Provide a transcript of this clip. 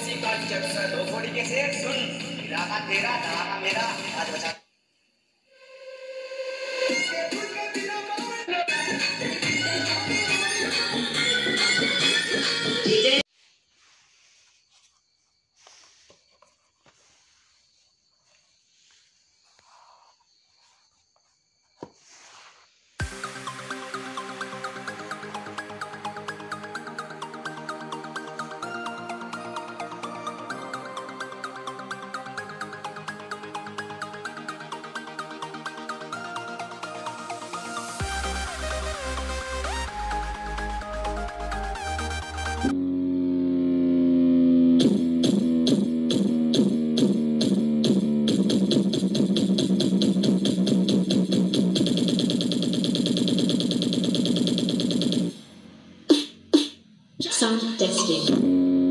इसी कॉन्सेप्ट से 2 कोड़ी के शेर सुन, मेरा का तेरा, तेरा का मेरा, आज बचा sound testing.